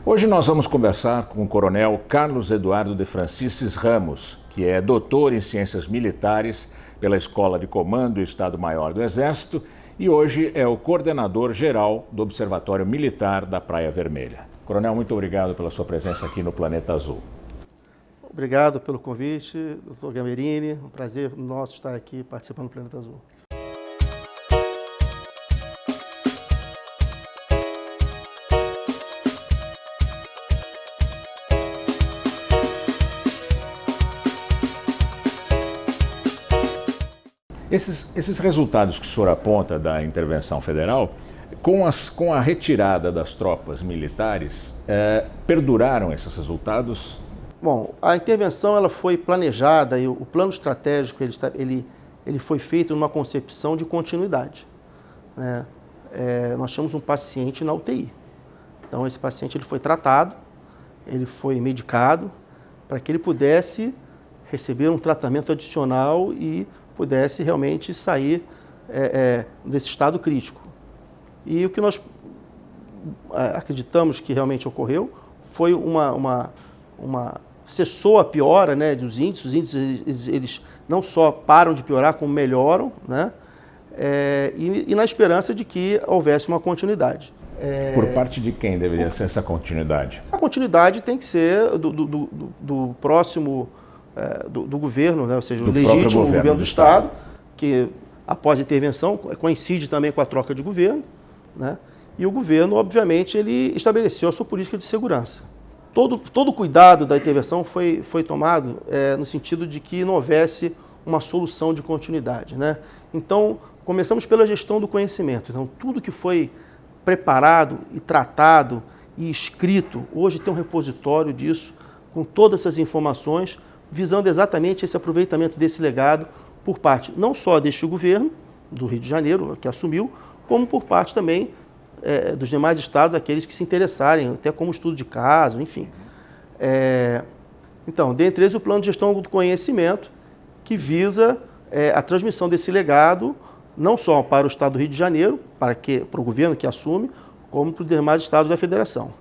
Hoje nós vamos conversar com o Coronel Carlos Eduardo de Franciscis Ramos, que é doutor em Ciências Militares pela Escola de Comando e Estado-Maior do Exército e hoje é o coordenador geral do Observatório Militar da Praia Vermelha. Coronel, muito obrigado pela sua presença aqui no Planeta Azul. Obrigado pelo convite, doutor Gamberini. Um prazer nosso estar aqui participando do Planeta Azul. Esses resultados que o senhor aponta da intervenção federal, com a retirada das tropas militares, perduraram esses resultados? Bom, a intervenção ela foi planejada e o plano estratégico ele foi feito numa concepção de continuidade, né? Nós tínhamos um paciente na UTI. Então, esse paciente ele foi tratado, ele foi medicado para que ele pudesse receber um tratamento adicional e pudesse realmente sair desse estado crítico. E o que nós acreditamos que realmente ocorreu foi cessou a piora, né, dos índices. Os índices eles não só param de piorar, como melhoram, né, e na esperança de que houvesse uma continuidade. Por parte de quem deveria ser essa continuidade? A continuidade tem que ser do próximo do governo, né? Ou seja, o legítimo governo do Estado, que após a intervenção coincide também com a troca de governo, né? E o governo, obviamente, ele estabeleceu a sua política de segurança. Todo o cuidado da intervenção foi tomado no sentido de que não houvesse uma solução de continuidade, né? Então, começamos pela gestão do conhecimento. Então, tudo que foi preparado e tratado e escrito, hoje tem um repositório disso, com todas essas informações, visando exatamente esse aproveitamento desse legado por parte não só deste governo, do Rio de Janeiro, que assumiu, como por parte também dos demais estados, aqueles que se interessarem, até como estudo de caso, enfim. Então, dentre eles, o Plano de Gestão do Conhecimento, que visa a transmissão desse legado, não só para o estado do Rio de Janeiro, para o governo que assume, como para os demais estados da federação.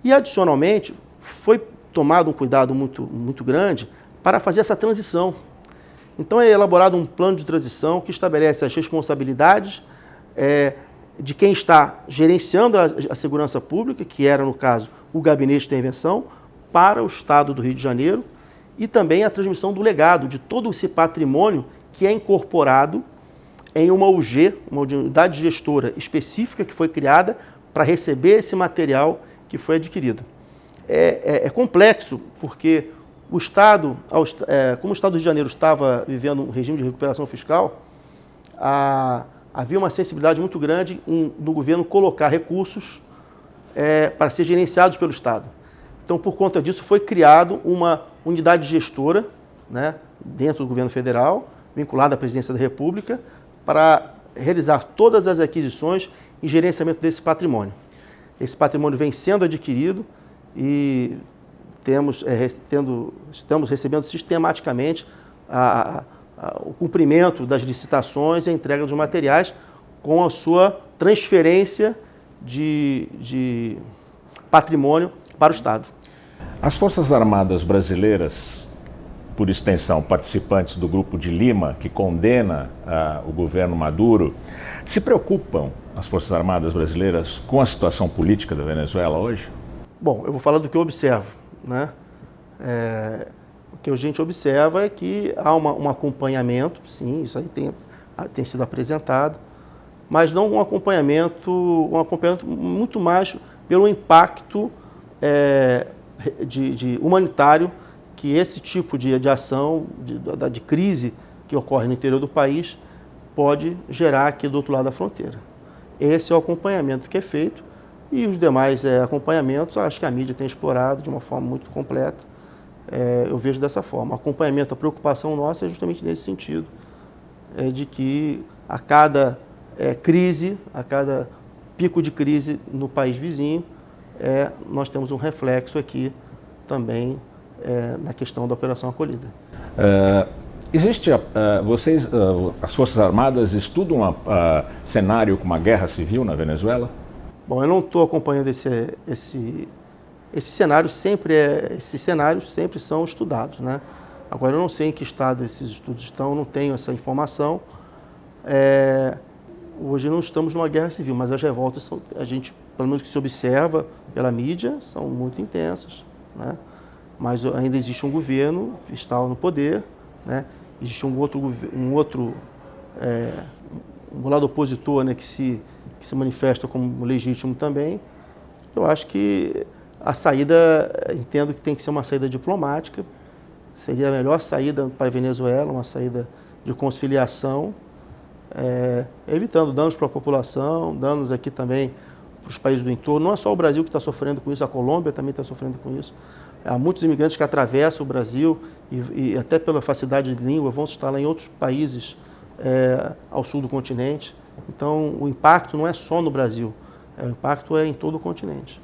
E, adicionalmente, foi tomado um cuidado muito grande para fazer essa transição. Então é elaborado um plano de transição que estabelece as responsabilidades de quem está gerenciando a segurança pública, que era, no caso, o Gabinete de Intervenção, para o Estado do Rio de Janeiro, e também a transmissão do legado, de todo esse patrimônio que é incorporado em uma UG, uma unidade gestora específica que foi criada para receber esse material que foi adquirido. É complexo, porque o Estado, como o Estado do Rio de Janeiro estava vivendo um regime de recuperação fiscal, havia uma sensibilidade muito grande do governo colocar recursos para ser gerenciados pelo Estado. Então, por conta disso, foi criado uma unidade gestora, né, dentro do governo federal, vinculada à Presidência da República, para realizar todas as aquisições e gerenciamento desse patrimônio. Esse patrimônio vem sendo adquirido e estamos recebendo sistematicamente o cumprimento das licitações e a entrega dos materiais com a sua transferência de patrimônio para o Estado. As Forças Armadas brasileiras, por extensão, participantes do Grupo de Lima, que condena o governo Maduro, se preocupam, as Forças Armadas brasileiras, com a situação política da Venezuela hoje? Bom, eu vou falar do que eu observo, né? O que a gente observa é que há um acompanhamento, sim, isso aí tem sido apresentado, mas não um acompanhamento muito mais pelo impacto humanitário que esse tipo de ação, de crise que ocorre no interior do país, pode gerar aqui do outro lado da fronteira. Esse é o acompanhamento que é feito e os demais acompanhamentos, acho que a mídia tem explorado de uma forma muito completa. Eu vejo dessa forma. O acompanhamento, a preocupação nossa é justamente nesse sentido, de que a cada crise, a cada pico de crise no país vizinho, nós temos um reflexo aqui também na questão da Operação Acolhida. As Forças Armadas estudam cenário com uma guerra civil na Venezuela? Bom, eu não estou acompanhando esse esses cenários sempre são estudados, né? Agora, eu não sei em que estado esses estudos estão, não tenho essa informação. Hoje não estamos numa guerra civil, mas as revoltas, pelo menos que se observa pela mídia, são muito intensas, né? Mas ainda existe um governo que está no poder, né? Existe um lado opositor, né, que se manifesta como legítimo também. Eu acho que a saída, entendo que tem que ser uma saída diplomática, seria a melhor saída para a Venezuela, uma saída de conciliação, evitando danos para a população, danos aqui também para os países do entorno. Não é só o Brasil que está sofrendo com isso, a Colômbia também está sofrendo com isso. Há muitos imigrantes que atravessam o Brasil e até pela facilidade de língua vão se instalar em outros países ao sul do continente. Então, o impacto não é só no Brasil, o impacto é em todo o continente.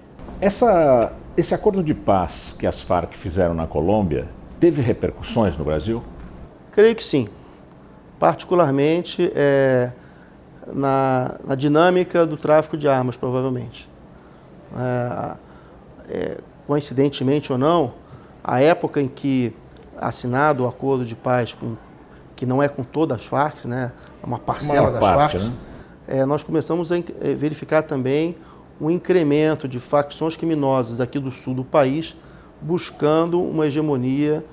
Esse acordo de paz que as Farc fizeram na Colômbia teve repercussões no Brasil? Creio que sim, particularmente na dinâmica do tráfico de armas, provavelmente. Coincidentemente ou não, a época em que assinado o acordo de paz, que não é com todas as Farc, né, uma parcela das Farc, né? Nós começamos a verificar também um incremento de facções criminosas aqui do sul do país, buscando uma hegemonia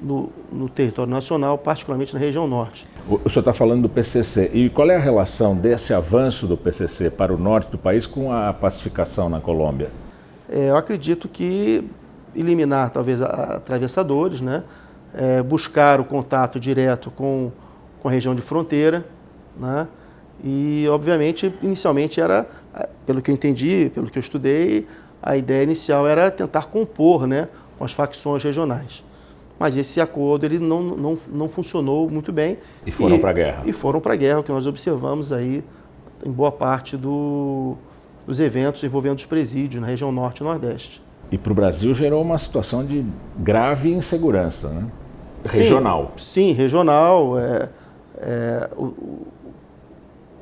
no território nacional, particularmente na região norte. O senhor está falando do PCC. E qual é a relação desse avanço do PCC para o norte do país com a pacificação na Colômbia? Eu acredito que eliminar, talvez, atravessadores, né? Buscar o contato direto com a região de fronteira, né? E, obviamente, inicialmente era, pelo que eu entendi, pelo que eu estudei, a ideia inicial era tentar compor, né, com as facções regionais. Mas esse acordo ele não funcionou muito bem. E foram para a guerra. E foram para a guerra, o que nós observamos aí em boa parte dos eventos envolvendo os presídios na região norte e nordeste. E para o Brasil gerou uma situação de grave insegurança, né? Regional. Sim, regional.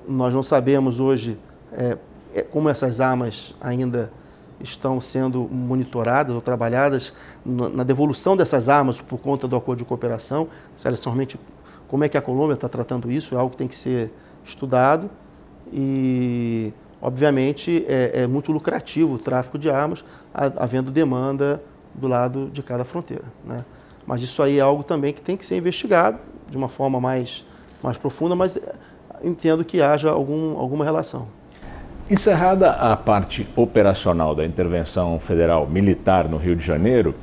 Nós não sabemos hoje como essas armas ainda estão sendo monitoradas ou trabalhadas na devolução dessas armas por conta do acordo de cooperação. Realmente, como é que a Colômbia está tratando isso? É algo que tem que ser estudado e, obviamente, é muito lucrativo o tráfico de armas, havendo demanda do lado de cada fronteira, né? Mas isso aí é algo também que tem que ser investigado de uma forma mais profunda, mas entendo que haja alguma relação. Encerrada a parte operacional da intervenção federal militar no Rio de Janeiro,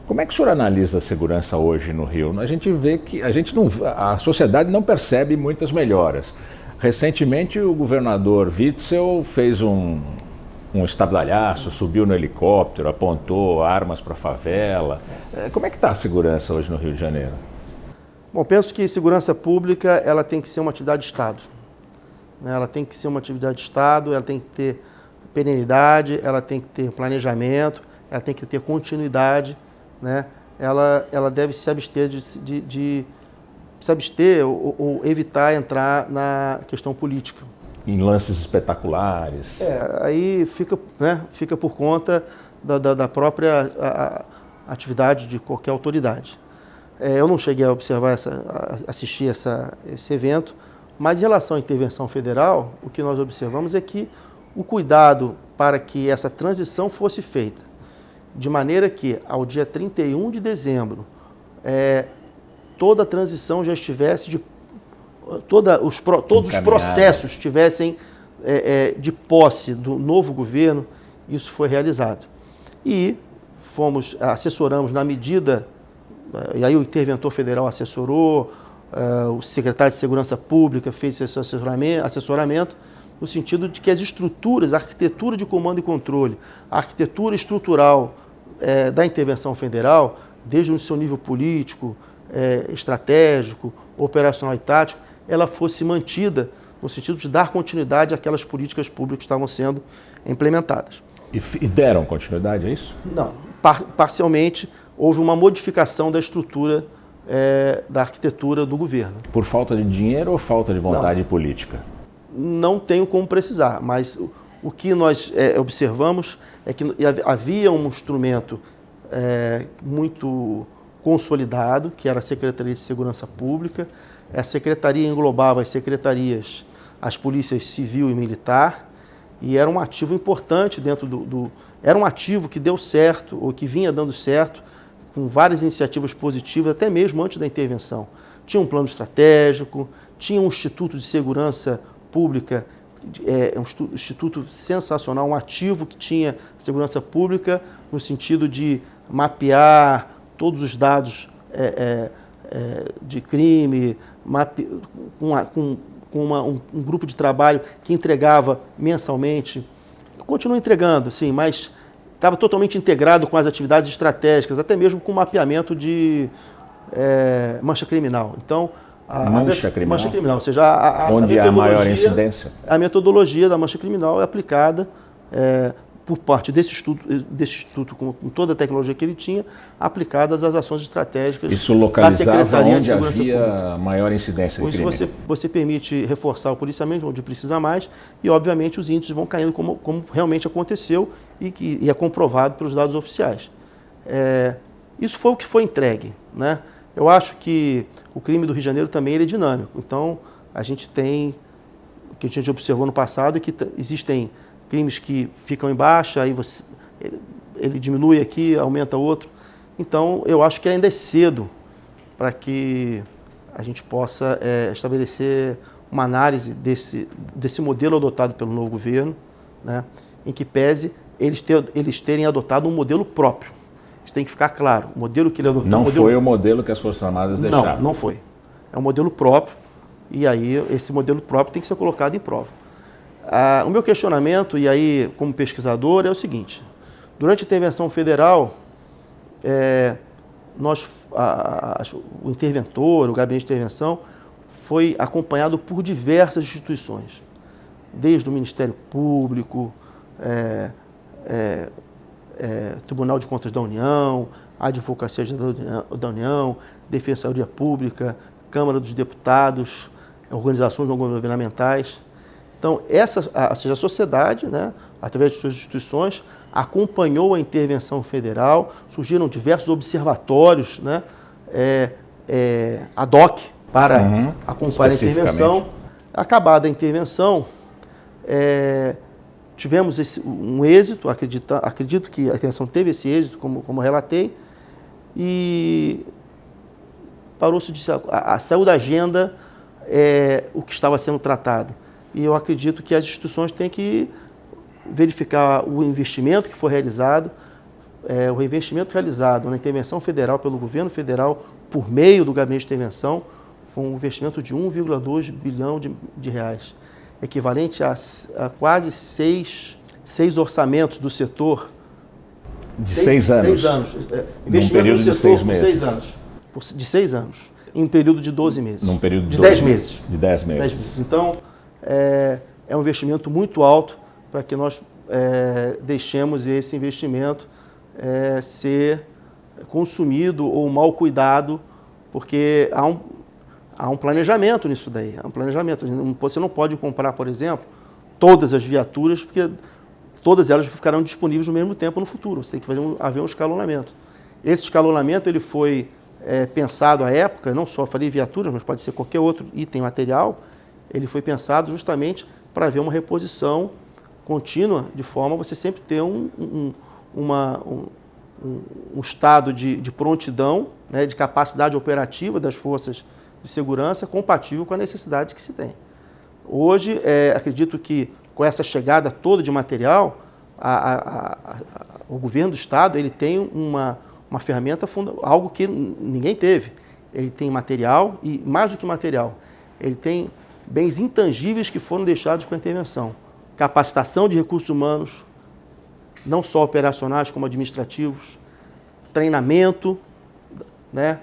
como é que o senhor analisa a segurança hoje no Rio? A gente vê que a sociedade não percebe muitas melhoras. Recentemente, o governador Witzel fez um estardalhaço, subiu no helicóptero, apontou armas para a favela. Como é que está a segurança hoje no Rio de Janeiro? Bom, penso que segurança pública ela tem que ser uma atividade de Estado. Ela tem que ser uma atividade de Estado, ela tem que ter perenidade, ela tem que ter planejamento, ela tem que ter continuidade, né? Ela deve se abster ou evitar entrar na questão política. Em lances espetaculares. Aí fica por conta da própria atividade de qualquer autoridade. Eu não cheguei a observar, assistir esse evento, mas em relação à intervenção federal, o que nós observamos é que o cuidado para que essa transição fosse feita, de maneira que ao dia 31 de dezembro, toda a transição já estivesse todos os processos estivessem de posse do novo governo, isso foi realizado. E assessoramos na medida, e aí o interventor federal assessorou, o secretário de Segurança Pública fez esse assessoramento, no sentido de que as estruturas, a arquitetura de comando e controle, a arquitetura estrutural da intervenção federal, desde o seu nível político, estratégico, operacional e tático, ela fosse mantida no sentido de dar continuidade àquelas políticas públicas que estavam sendo implementadas. E deram continuidade, é isso? Não. Parcialmente, houve uma modificação da estrutura da arquitetura do governo. Por falta de dinheiro ou falta de vontade política? Não tenho como precisar, mas O que nós observamos é que havia um instrumento muito consolidado, que era a Secretaria de Segurança Pública. A secretaria englobava as secretarias, as polícias civil e militar, e era um ativo importante dentro era um ativo que deu certo, ou que vinha dando certo, com várias iniciativas positivas, até mesmo antes da intervenção. Tinha um plano estratégico, tinha um Instituto de Segurança Pública, um instituto sensacional, um ativo que tinha segurança pública, no sentido de mapear todos os dados de crime, com um grupo de trabalho que entregava mensalmente. Continua entregando, sim, mas estava totalmente integrado com as atividades estratégicas, até mesmo com o mapeamento de mancha criminal. Então, mancha criminal, ou seja, onde há maior incidência. A metodologia da mancha criminal é aplicada por parte desse instituto, com toda a tecnologia que ele tinha, aplicadas às ações estratégicas. Isso localizava da Secretaria onde de Segurança havia Pública. maior incidência de crime. Você permite reforçar o policiamento onde precisa mais e, obviamente, os índices vão caindo como realmente aconteceu e é comprovado pelos dados oficiais. Isso foi o que foi entregue, né? Eu acho que o crime do Rio de Janeiro também é dinâmico. Então, a gente tem, o que a gente observou no passado, é que existem crimes que ficam em baixa, aí ele diminui aqui, aumenta outro. Então, eu acho que ainda é cedo para que a gente possa estabelecer uma análise desse modelo adotado pelo novo governo, né, em que pese eles terem adotado um modelo próprio. Isso tem que ficar claro. O modelo que ele adotou... Não foi o modelo que as Forças Armadas deixaram. Não foi. É um modelo próprio, e aí esse modelo próprio tem que ser colocado em prova. O meu questionamento, e aí como pesquisador, é o seguinte: durante a intervenção federal, o interventor, o gabinete de intervenção, foi acompanhado por diversas instituições, desde o Ministério Público, Tribunal de Contas da União, Advocacia Geral da União, Defensoria Pública, Câmara dos Deputados, organizações não governamentais. Então, ou seja, a sociedade, né, através de suas instituições, acompanhou a intervenção federal, surgiram diversos observatórios, né, ad hoc para acompanhar a intervenção. Acabada a intervenção, tivemos um êxito, acredito que a intervenção teve esse êxito, como relatei, e saiu da agenda o que estava sendo tratado. E eu acredito que as instituições têm que verificar o investimento que foi realizado, o investimento realizado na intervenção federal pelo governo federal, por meio do gabinete de intervenção, foi um investimento de 1,2 bilhão de reais, equivalente a quase seis orçamentos do setor. De 6 anos. 6 anos. Num período de 6 meses. 6 anos. De 6 anos. Em um período de 12 meses. Num período de 10 meses. De 10 meses. Então, é um investimento muito alto para que nós deixemos esse investimento ser consumido ou mal cuidado, porque há um planejamento nisso daí. Há um planejamento. Você não pode comprar, por exemplo, todas as viaturas, porque todas elas ficarão disponíveis no mesmo tempo no futuro. Você tem que haver um escalonamento. Esse escalonamento ele foi pensado à época, não só falei viaturas, mas pode ser qualquer outro item material, ele foi pensado justamente para haver uma reposição contínua, de forma a você sempre ter um estado de prontidão, né, de capacidade operativa das forças de segurança compatível com a necessidade que se tem. Hoje, acredito que com essa chegada toda de material, o governo do Estado ele tem uma ferramenta, algo que ninguém teve. Ele tem material e, mais do que material, ele tem bens intangíveis que foram deixados com a intervenção. Capacitação de recursos humanos, não só operacionais como administrativos, treinamento, né,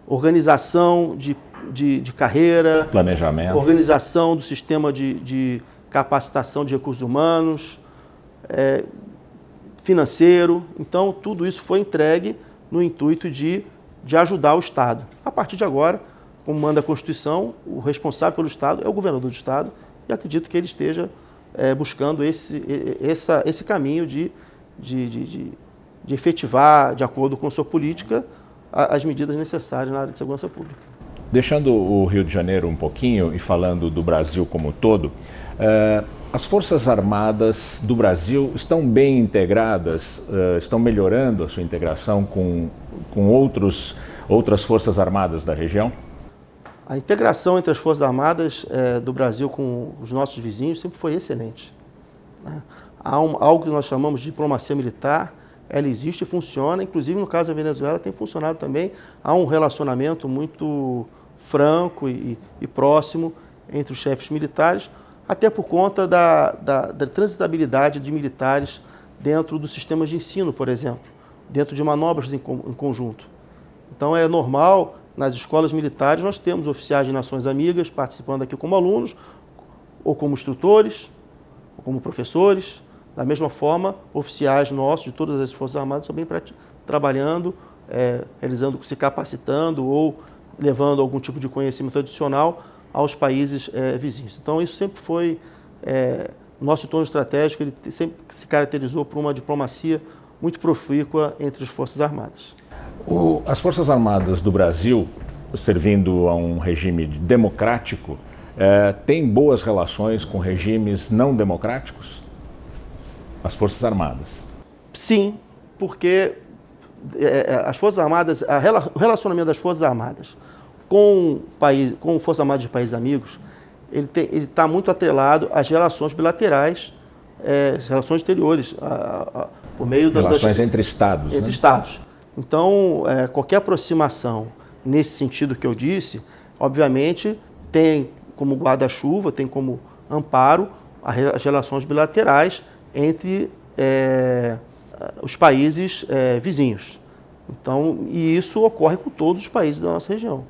organização de carreira, planejamento, organização do sistema de capacitação de recursos humanos, financeiro. Então, tudo isso foi entregue no intuito de ajudar o Estado. A partir de agora, como manda a Constituição, o responsável pelo Estado é o governador do Estado, e acredito que ele esteja buscando esse caminho de efetivar, de acordo com a sua política, as medidas necessárias na área de segurança pública. Deixando o Rio de Janeiro um pouquinho e falando do Brasil como um todo, as Forças Armadas do Brasil estão bem integradas, estão melhorando a sua integração com outras Forças Armadas da região? A integração entre as Forças Armadas do Brasil com os nossos vizinhos sempre foi excelente, né? Há algo que nós chamamos de diplomacia militar, ela existe e funciona, inclusive no caso da Venezuela tem funcionado também. Há um relacionamento muito franco e próximo entre os chefes militares, até por conta da transitabilidade de militares dentro dos sistemas de ensino, por exemplo, dentro de manobras em conjunto. Então é normal, nas escolas militares nós temos oficiais de nações amigas participando aqui como alunos, ou como instrutores, ou como professores. Da mesma forma, oficiais nossos de todas as Forças Armadas também trabalhando, se capacitando ou levando algum tipo de conhecimento adicional aos países vizinhos. Então isso sempre foi, nosso entorno estratégico, ele sempre se caracterizou por uma diplomacia muito profícua entre as Forças Armadas. As Forças Armadas do Brasil, servindo a um regime democrático, têm boas relações com regimes não democráticos? As Forças Armadas? Sim, porque as Forças Armadas, o relacionamento das Forças Armadas com Forças Armadas de países amigos, ele está muito atrelado às relações bilaterais, relações exteriores, por meio relações entre Estados. Entre Estados. Então, qualquer aproximação nesse sentido que eu disse, obviamente, tem como guarda-chuva, tem como amparo as relações bilaterais entre os países vizinhos. Então, e isso ocorre com todos os países da nossa região.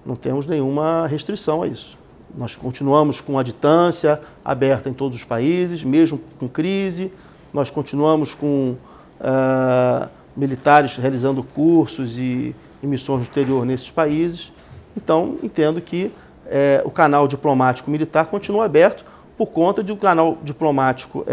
Não temos nenhuma restrição a isso. Nós continuamos com a ditância aberta em todos os países, mesmo com crise. Nós continuamos com militares realizando cursos e missões no exterior nesses países. Então, entendo que o canal diplomático militar continua aberto por conta de o canal diplomático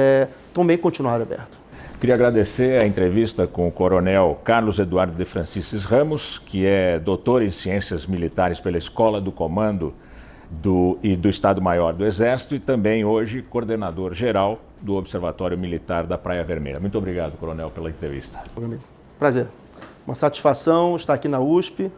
também continuar aberto. Queria agradecer a entrevista com o Coronel Carlos Eduardo de Franciscis Ramos, que é doutor em Ciências Militares pela Escola do Comando do Estado-Maior do Exército e também hoje coordenador geral do Observatório Militar da Praia Vermelha. Muito obrigado, Coronel, pela entrevista. Prazer. Uma satisfação estar aqui na USP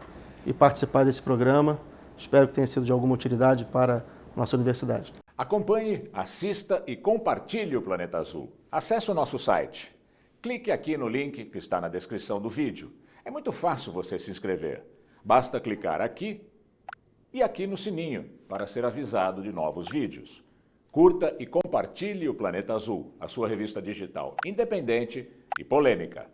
e participar desse programa. Espero que tenha sido de alguma utilidade para a nossa universidade. Acompanhe, assista e compartilhe o Planeta Azul. Acesse o nosso site. Clique aqui no link que está na descrição do vídeo. É muito fácil você se inscrever. Basta clicar aqui e aqui no sininho para ser avisado de novos vídeos. Curta e compartilhe o Planeta Azul, a sua revista digital independente e polêmica.